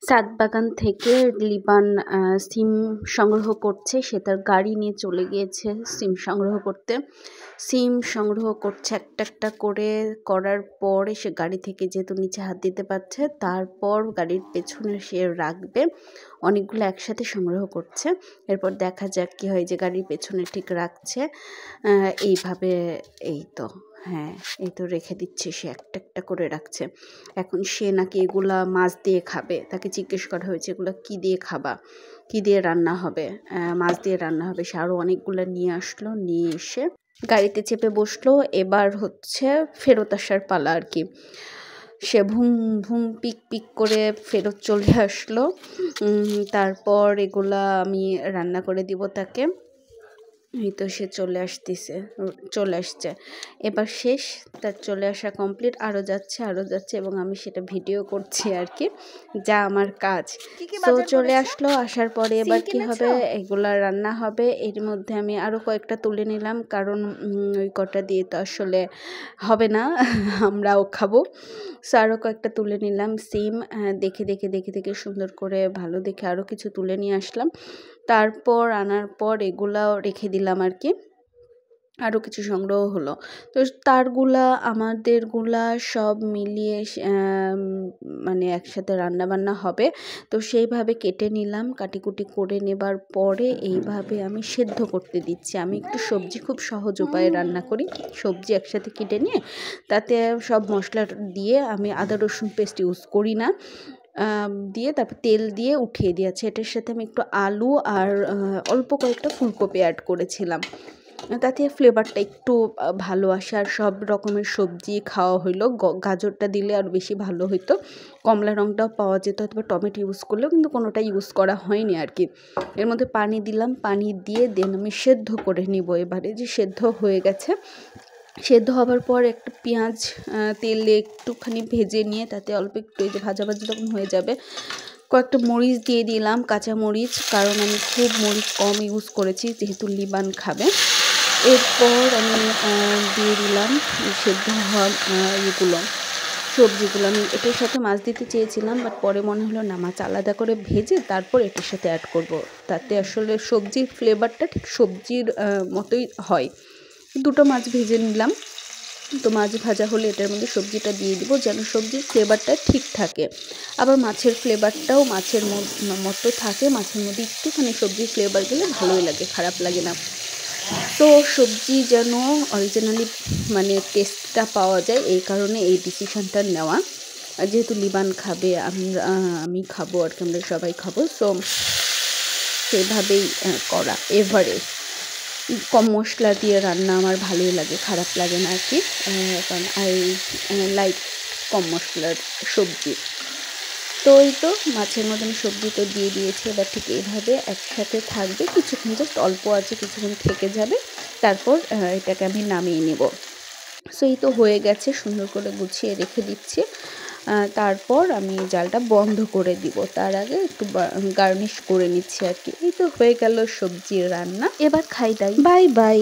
ছাদ বাগান থেকে লিবান সিম সংগ্রহ করছে। সে তার গাড়ি নিয়ে চলে গিয়েছে সিম সংগ্রহ করতে। সিম সংগ্রহ করছে একটা একটা করে, করার পরে সে গাড়ি থেকে যেহেতু নিচে হাত দিতে পারছে, তারপর গাড়ির পেছনে সে রাখবে। অনেকগুলো একসাথে সংগ্রহ করছে। এরপর দেখা যাক কী হয়, যে গাড়ির পেছনে ঠিক রাখছে এইভাবে। এই তো হ্যাঁ, এই তো রেখে দিচ্ছে, সে একটা একটা করে রাখছে। এখন সে নাকি এগুলা মাছ দিয়ে খাবে। তাকে জিজ্ঞেস করা হয়েছে এগুলো কী দিয়ে খাবা, কী দিয়ে রান্না হবে? মাছ দিয়ে রান্না হবে। সে আরও অনেকগুলো নিয়ে আসলো, নিয়ে এসে গাড়িতে চেপে বসলো। এবার হচ্ছে ফেরত আসার পালা আর কি। সে ভুম ভুম পিক পিক করে ফেরত চলে আসলো। তারপর এগুলা আমি রান্না করে দিব তাকে। এই তো সে চলে আসছে। এবার শেষ, তার চলে আসা কমপ্লিট। আরও যাচ্ছে এবং আমি সেটা ভিডিও করছি আর কি, যা আমার কাজ। তো চলে আসলো, আসার পরে এবার কি হবে, এগুলা রান্না হবে। এর মধ্যে আমি আরও কয়েকটা তুলে নিলাম, কারণ ওই কটা দিয়ে তো আসলে হবে না, আমরাও খাবো। সো আরও কয়েকটা তুলে নিলাম সিম। দেখে সুন্দর করে ভালো দেখে আরও কিছু তুলে নিয়ে আসলাম। তারপর আনার পর এগুলাও রেখে দিলাম আর কি। আরও কিছু সংগ্রহ হলো। তো তারগুলা আমাদেরগুলা সব মিলিয়ে মানে একসাথে রান্নাবান্না হবে। তো সেইভাবে কেটে নিলাম, কাটিকুটি করে নেবার পরে এইভাবে আমি সেদ্ধ করতে দিচ্ছি। আমি একটু সবজি খুব সহজ উপায়ে রান্না করি। সবজি একসাথে কেটে নিয়ে তাতে সব মশলা দিয়ে, আমি আদা রসুন পেস্ট ইউজ করি না, দিয়ে তারপর তেল দিয়ে উঠিয়ে দিয়েছি। এটার সাথে আমি একটু আলু আর অল্প কয়েকটা ফুলকপি অ্যাড করেছিলাম, তাতে ফ্লেভারটা একটু ভালো আসে। আর সব রকমের সবজি খাওয়া হইলো। গাজরটা দিলে আরও বেশি ভালো হইতো। কমলা রঙটাও পাওয়া যেত, অথবা টমেটো ইউজ করলেও, কিন্তু কোনোটা ইউজ করা হয়নি আর কি। এর মধ্যে পানি দিলাম, পানি দিয়ে দেন আমি সেদ্ধ করে নিব। এবারে যে সেদ্ধ হয়ে গেছে, সেদ্ধ হবার পর একটা পেঁয়াজ তেলে একটুখানি ভেজে নিয়ে, তাতে অল্প একটু এই যে ভাজা যখন হয়ে যাবে, কয়েকটা মরিচ দিয়ে দিলাম, কাঁচা মরিচ, কারণ আমি খুব মরিচ কম ইউজ করেছি যেহেতু লিবান খাবে। এরপর আমি দিয়ে দিলাম সেদ্ধ হওয়া সবজিগুলো। আমি এটার সাথে মাছ দিতে চেয়েছিলাম, বাট পরে মনে হলো না, মাছ আলাদা করে ভেজে তারপর এটার সাথে অ্যাড করব। তাতে আসলে সবজির ফ্লেভারটা ঠিক সবজির মতোই হয়। দুটো মাছ ভেজে নিলাম। তো মাছ ভাজা হলে এটার মধ্যে সবজিটা দিয়ে দিব, যেন সবজির ফ্লেভারটা ঠিক থাকে। আবার মাছের ফ্লেভারটাও মাছের মতো থাকে। মাছের মধ্যে একটুখানি সবজির ফ্লেভার গেলে ভালোই লাগে, খারাপ লাগে না। তো সবজি যেন অরিজিনালি মানে টেস্টটা পাওয়া যায়, এই কারণে এই ডিসিশনটা নেওয়া। যেহেতু লিবান খাবে, আমি খাবো আর কি, আমরা সবাই খাবো। সো সেভাবেই করা। এভারেস্ট কম মশলা দিয়ে রান্না আমার ভালোই লাগে, খারাপ লাগে না আর কি, কারণ আই লাইক কম মশলার সবজি। তো এই তো মাছের মধ্যে আমি সবজি তো দিয়ে দিয়েছি। এবার ঠিক এইভাবে একসাথে থাকবে কিছুক্ষণ, জাস্ট অল্প আছে, কিছুক্ষণ থেকে যাবে, তারপর এটাকে আমি নামিয়ে নেব। সো এই তো হয়ে গেছে, সুন্দর করে গুছিয়ে রেখে দিচ্ছি। তারপর আমি জালটা বন্ধ করে দিব, তার আগে একটু গার্নিশ করে নিচ্ছি আর কি। এই তো হয়ে গেল সবজির রান্না। এবার খাই দাই, বাই বাই।